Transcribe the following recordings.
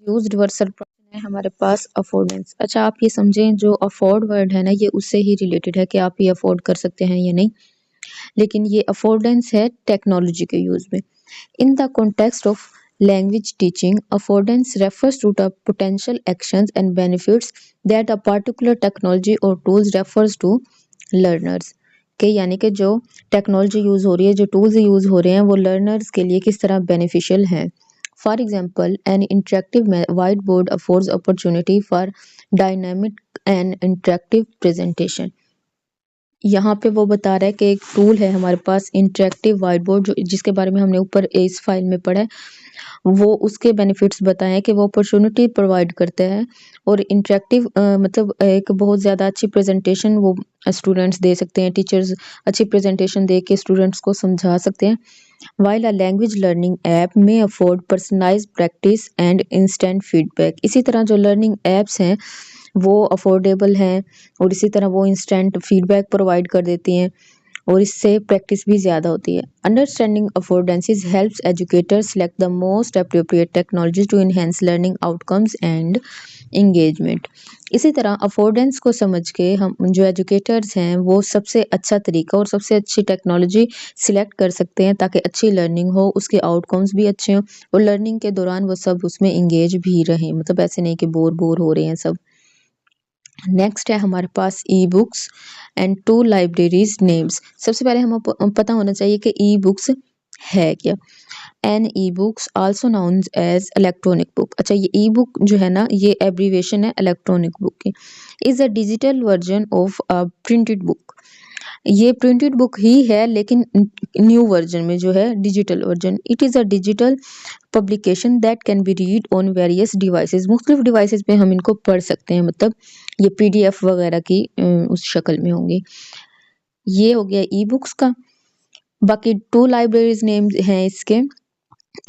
Used word सर्वप्रथम है हमारे पास अफोर्डेंस। अच्छा, आप ये समझें जो अफोर्ड वर्ड है ना, ये उससे ही रिलेटेड है कि आप ये अफोर्ड कर सकते हैं या नहीं, लेकिन ये अफोर्डेंस है टेक्नोलॉजी के यूज में। इन the context of language teaching, affordance refers to the potential actions and benefits that a particular technology or tools refers to learners के, यानी कि जो टेक्नोलॉजी यूज हो रही है, जो टूल्स यूज हो रहे हैं, वो लर्नर्स के लिए किस तरह बेनिफिशियल हैं। For example, N interactive white board affords opportunity for dynamic and interactive presentation. यहाँ पे वो बता रहा है कि एक टूल है हमारे पास इंटरेक्टिव वाइट बोर्ड, जो जिसके बारे में हमने ऊपर इस फाइल में पढ़ा है, वो उसके बेनिफिट्स बताए हैं कि वो अपॉर्चुनिटी प्रोवाइड करते हैं और इंटरेक्टिव मतलब एक बहुत ज़्यादा अच्छी प्रेजेंटेशन वो स्टूडेंट्स दे सकते हैं, टीचर्स अच्छी प्रेजेंटेशन दे के स्टूडेंट्स को समझा सकते हैं। While a language learning app में afford personalised practice and instant feedback. इसी तरह जो लर्निंग ऐप्स हैं वो अफोर्डेबल हैं और इसी तरह वो इंस्टेंट फीडबैक प्रोवाइड कर देती हैं और इससे प्रैक्टिस भी ज़्यादा होती है। Understanding affordances helps educators select the most appropriate technology to enhance learning outcomes and engagement. इसी तरह अफोर्डेंस को समझ के हम जो एजुकेटर्स हैं वो सबसे अच्छा तरीका और सबसे अच्छी टेक्नोलॉजी सिलेक्ट कर सकते हैं ताकि अच्छी लर्निंग हो, उसके आउटकम्स भी अच्छे हों और लर्निंग के दौरान वो सब उसमें इंगेज भी रहें, मतलब ऐसे नहीं कि बोर हो रहे हैं सब। नेक्स्ट है हमारे पास e books and two libraries names. सबसे पहले हम पता होना चाहिए कि ई बुक्स है क्या। An e books also known as electronic book. अच्छा, ये ई बुक जो है ना, ये एब्रीवेशन है इलेक्ट्रॉनिक बुक की। Is a digital version of a printed book. ये प्रिंटेड बुक ही है लेकिन न्यू वर्जन में जो है digital version. It is a digital publication that can be read on various devices. मुख्तलिफ डिवाइसेस पे हम इनको पढ़ सकते हैं, मतलब ये पीडीएफ वगैरह की उस शक्ल में होंगी। ये हो गया ई बुक्स का। बाकी टू लाइब्रेरीज नेम हैं इसके।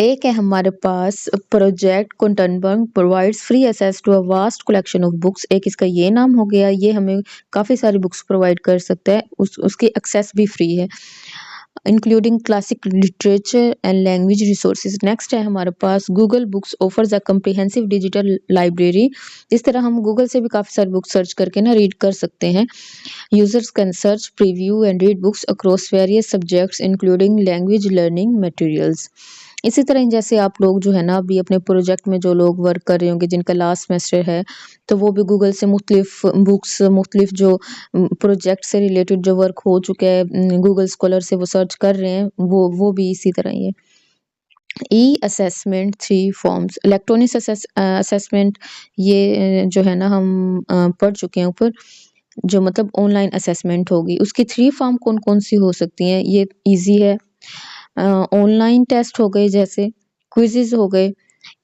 एक है हमारे पास project Gutenberg provides free access to a vast collection of books. एक इसका ये नाम हो गया, ये हमें काफ़ी सारी बुक्स प्रोवाइड कर सकता है, उसकी एक्सेस भी फ्री है, including classic literature and language resources. Next है हमारे पास Google books offers a comprehensive digital library. इस तरह हम गूगल से भी काफ़ी सारी बुक्स सर्च करके ना रीड कर सकते हैं। Users can search, preview and read books across various subjects including language learning materials. इसी तरह जैसे आप लोग जो है ना अभी अपने प्रोजेक्ट में जो लोग वर्क कर रहे होंगे, जिनका लास्ट सेमेस्टर है, तो वो भी गूगल से मुख्तलिफ बुक्स, मुख्तलिफ जो प्रोजेक्ट से रिलेटेड जो वर्क हो चुका है गूगल स्कॉलर से वो सर्च कर रहे हैं, वो भी इसी तरह ही है। ई असेसमेंट 3 फॉर्म्स। इलेक्ट्रॉनिक असेसमेंट ये जो है ना हम पढ़ चुके हैं ऊपर, जो मतलब ऑनलाइन असेसमेंट होगी, उसकी 3 फॉर्म कौन-कौन सी हो सकती हैं, ये ईज़ी है। ऑनलाइन टेस्ट हो गए, जैसे क्विज़ेज़ हो गए,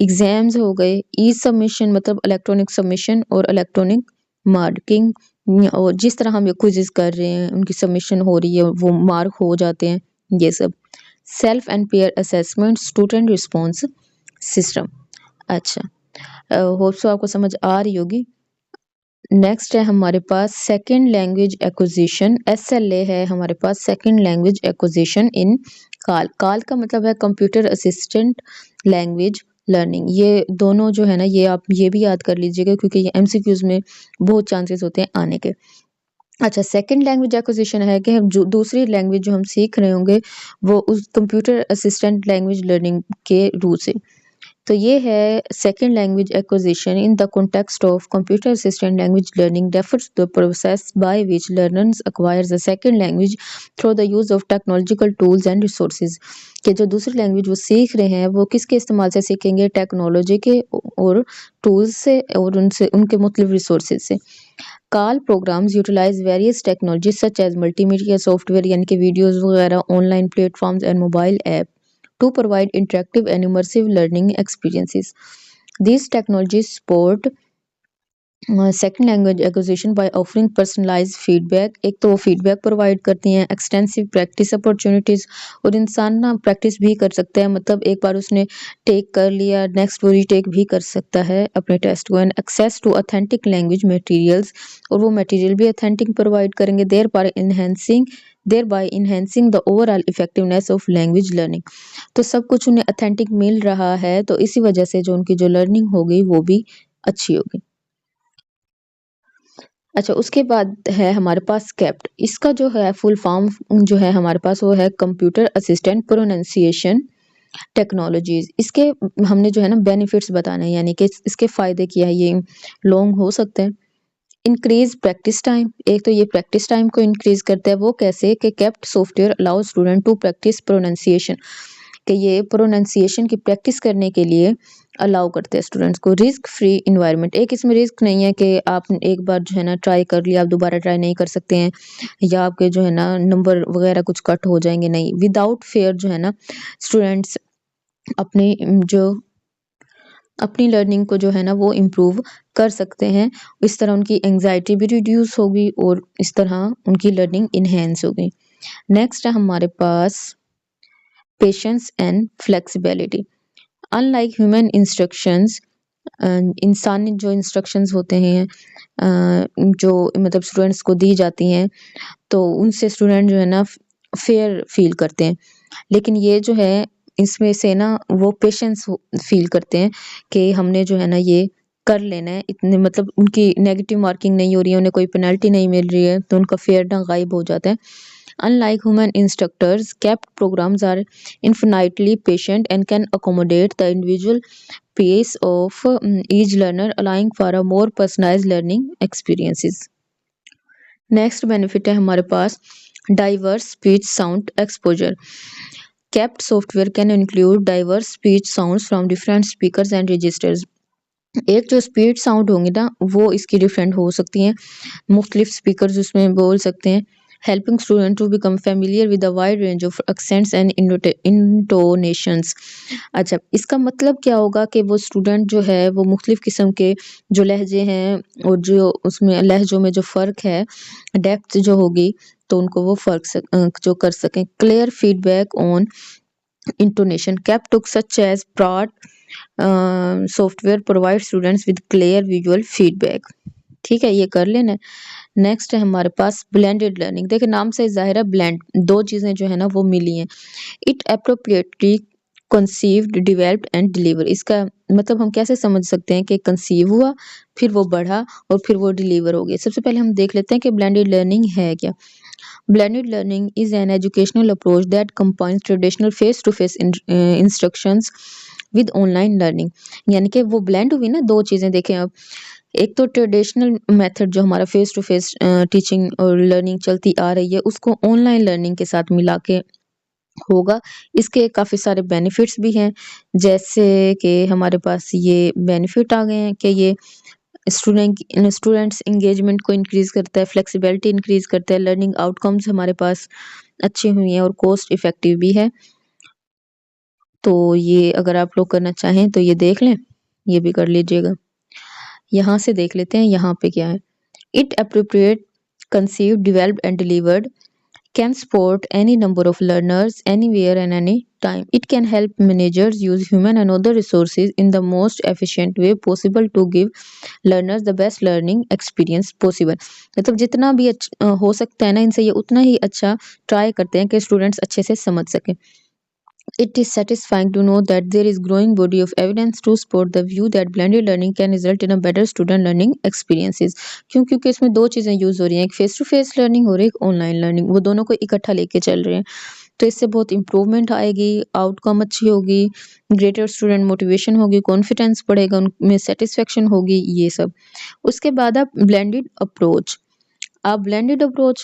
एग्ज़ाम्स हो गए, ई सबमिशन मतलब इलेक्ट्रॉनिक सबमिशन और इलेक्ट्रॉनिक मार्किंग। और जिस तरह हम ये क्विज़ेज़ कर रहे हैं, उनकी सबमिशन हो रही है, वो मार्क हो जाते हैं, ये सब। Self and peer assessment student response system. अच्छा, होप सो आपको समझ आ रही होगी। नेक्स्ट है हमारे पास सेकंड लैंग्वेज एक्विजिशन, एसएलए है हमारे पास, सेकंड लैंग्वेज एक्विजिशन इन काल। काल का मतलब है कंप्यूटर असिस्टेंट लैंग्वेज लर्निंग। ये दोनों जो है ना, ये आप ये भी याद कर लीजिएगा क्योंकि ये एमसीक्यूज में बहुत चांसेस होते हैं आने के। अच्छा, सेकंड लैंग्वेज एक्विजिशन है कि हम जो दूसरी लैंग्वेज जो हम सीख रहे होंगे वो उस कंप्यूटर असिस्टेंट लैंग्वेज लर्निंग के रूप से। तो ये है second language acquisition in the context of computer assistant language learning refers to the process by which learners acquires a second language through the use of technological tools and resources. कि जो दूसरी language वो सीख रहे हैं वो किसके इस्तेमाल से सीखेंगे, टेक्नोलॉजी के और टूल्स से और उनसे उनके मुख्तलिफ रिसोर्सेज से। CALL programs utilize various technologies such as multimedia software यानी कि वीडियोज़ वगैरह, online platforms and mobile app to provide interactive and immersive learning experiences. These technologies support second language acquisition by offering personalised feedback. एक तो वो feedback provide करती हैं, extensive practice opportunities, और इंसान ना प्रैक्टिस भी कर सकता है, मतलब एक बार उसने टेक कर लिया, नेक्स्ट वो रीटेक भी कर सकता है अपने टेस्ट को। And access to authentic language materials, और वो मटेरियल भी ऑथेंटिक प्रोवाइड करेंगे, thereby enhancing thereby enhancing the overall effectiveness of language learning. तो सब कुछ उन्हें ऑथेंटिक मिल रहा है, तो इसी वजह से जो उनकी जो लर्निंग होगी वो भी अच्छी होगी। अच्छा, उसके बाद है हमारे पास कैप्ट। इसका जो है फुल फॉर्म जो है हमारे पास वो है कंप्यूटर असिस्टेंट प्रोनाउंसिएशन टेक्नोलॉजीज। इसके हमने जो है ना बेनिफिट्स बताने हैं, यानी कि इसके फायदे क्या है, ये लॉन्ग हो सकते हैं। इंक्रीज प्रैक्टिस टाइम, एक तो ये प्रैक्टिस टाइम को इंक्रीज करता है। वो कैसे कि CAPT software allow student to practice pronunciation, कि ये प्रोनाउंसिएशन की प्रैक्टिस करने के लिए अलाउ करते हैं स्टूडेंट्स को। रिस्क फ्री इन्वायरमेंट, एक इसमें रिस्क नहीं है कि आप एक बार जो है ना ट्राई कर लिया, आप दोबारा ट्राई नहीं कर सकते हैं, या आपके जो है ना नंबर वगैरह कुछ कट हो जाएंगे, नहीं। विदाउट फेयर जो है ना स्टूडेंट्स अपनी जो अपनी लर्निंग को जो है ना वो इम्प्रूव कर सकते हैं। इस तरह उनकी एंग्जाइटी भी रिड्यूस होगी और इस तरह उनकी लर्निंग इन्हेंस होगी। नेक्स्ट है हमारे पास patience and flexibility. Unlike human instructions, इंसानी जो इंस्ट्रक्शंस होते हैं जो मतलब स्टूडेंट्स को दी जाती हैं, तो उनसे स्टूडेंट जो है ना फेयर फील करते हैं। लेकिन ये जो है इसमें से ना वो पेशेंस फील करते हैं कि हमने जो है ना ये कर लेना है, इतने मतलब उनकी नेगेटिव मार्किंग नहीं हो रही है, उन्हें कोई पेनल्टी नहीं मिल रही है, तो उनका फेयर ना गायब हो जाता है। Unlike human instructors, CAPT programs are infinitely patient and can accommodate the individual pace of each learner, allowing for a more personalized learning experiences. Next benefit है हमारे पास diverse speech sound exposure. CAPT software can include diverse speech sounds from different speakers and registers. एक जो speech sound होंगी ना वो इसकी different हो सकती हैं, मुख्तलिफ स्पीकर्स उसमें बोल सकते हैं। Helping student to become familiar with a wide range of accents and intonations. अच्छा, इसका मतलब क्या होगा कि वो स्टूडेंट जो है वो मुख्तलिफ किस्म के जो लहजे हैं और जो उसमें लहजों में जो फ़र्क है, डेप्थ जो होगी, तो उनको वो जो कर सकें। Clear feedback on intonation. CAP took such as broad software provides students with clear visual feedback. ठीक है, ये कर लेना। नेक्स्ट है हमारे पास ब्लेंडेड लर्निंग। देखिए नाम से जाहिर है ब्लेंड, दो चीजें जो है ना वो मिली हैं। It appropriately conceived developed and deliver. इसका मतलब हम कैसे समझ सकते हैं कि कंसीव हुआ, फिर वो बढ़ा और फिर वो डिलीवर हो गया। सबसे पहले हम देख लेते हैं कि ब्लेंडेड लर्निंग है क्या। Blended learning is an educational approach that combines traditional face-to-face instructions with online learning। यानी कि वो blend हुई ना दो चीज़ें। देखें अब, एक तो ट्रेडिशनल मेथड जो हमारा फेस टू फेस टीचिंग और लर्निंग चलती आ रही है, उसको ऑनलाइन लर्निंग के साथ मिला के होगा। इसके काफ़ी सारे बेनिफिट्स भी हैं, जैसे कि हमारे पास ये बेनिफिट आ गए हैं कि ये स्टूडेंट्स एंगेजमेंट को इंक्रीज करता है, फ्लेक्सिबिलिटी इंक्रीज करता है, लर्निंग आउटकम्स हमारे पास अच्छी हुई हैं और कॉस्ट इफेक्टिव भी है। तो ये अगर आप लोग करना चाहें तो ये देख लें, ये भी कर लीजिएगा। यहाँ से देख लेते हैं यहाँ पे क्या है। It appropriate conceive developed and delivered can support any number of learners anywhere and any time. It can help managers use human and other resources in the most efficient way possible to give learners the best learning experience possible। मतलब जितना भी हो सकता है ना इनसे, ये उतना ही अच्छा ट्राई करते हैं कि स्टूडेंट्स अच्छे से समझ सकें। It is satisfying to know that there is growing body of evidence to support the view that blended learning can result in a better student learning experiences। क्योंकि इसमें दो चीज़ें यूज़ हो रही हैं, एक फेस टू फेस लर्निंग और एक ऑनलाइन लर्निंग, वो दोनों को इकट्ठा लेके चल रहे हैं। तो इससे बहुत इम्प्रूवमेंट आएगी, आउटकम अच्छी होगी, ग्रेटर स्टूडेंट मोटिवेशन होगी, कॉन्फिडेंस बढ़ेगा, उनमें सेटिस्फेक्शन होगी, ये सब। उसके बाद आप blended approach. A blended approach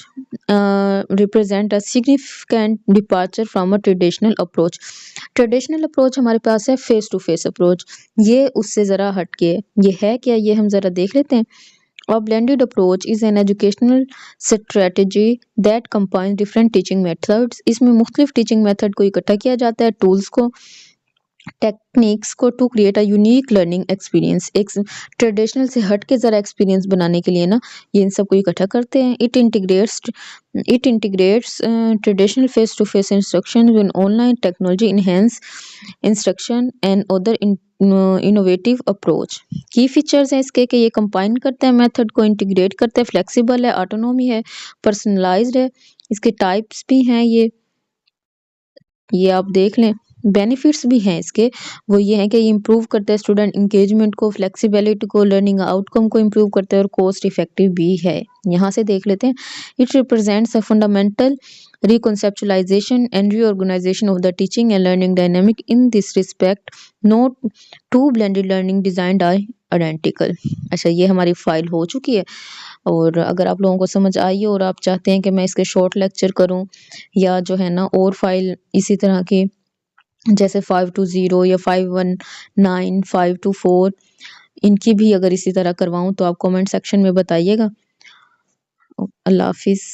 represent a significant departure from a traditional approach। Traditional approach हमारे पास है फेस टू फेस अप्रोच, ये उससे ज़रा हटके है। ये है क्या, ये हम ज़रा देख लेते हैं। A blended approach is an educational strategy that combines different teaching methods। इसमें मुख्तलिफ टीचिंग मेथड को इकट्ठा किया जाता है, टूल्स को, टेक्निक्स को, to create a unique learning experience. एक ट्रेडिशनल से हट के ज़रा एक्सपीरियंस बनाने के लिए ना ये इन सबको इकट्ठा करते हैं। It integrates traditional face to face instruction with online technology enhance instruction and other innovative approach. Key features हैं इसके कि ये कंबाइन करते हैं मेथड को, इंटीग्रेट करते हैं, फ्लेक्सिबल है, ऑटोनॉमी है, पर्सनलाइज्ड है, इसके टाइप्स भी हैं ये आप देख लें। बेनिफिट्स भी हैं इसके, वो ये हैं कि इम्प्रूव करता है स्टूडेंट एंगेजमेंट को, फ्लेक्सिबिलिटी को, लर्निंग आउटकम को इम्प्रूव करता है और कॉस्ट इफेक्टिव भी है। यहाँ से देख लेते हैं। It represents a fundamental reconceptualization and reorganization of the teaching and learning dynamic. In this respect, no two blended learning designed are identical. अच्छा, ये हमारी फाइल हो चुकी है, और अगर आप लोगों को समझ आई हो और आप चाहते हैं कि मैं इसके शॉर्ट लेक्चर करूं, या जो है ना और फाइल इसी तरह की जैसे 520 या 519 524, इनकी भी अगर इसी तरह करवाऊं तो आप कमेंट सेक्शन में बताइएगा। अल्लाह हाफिज।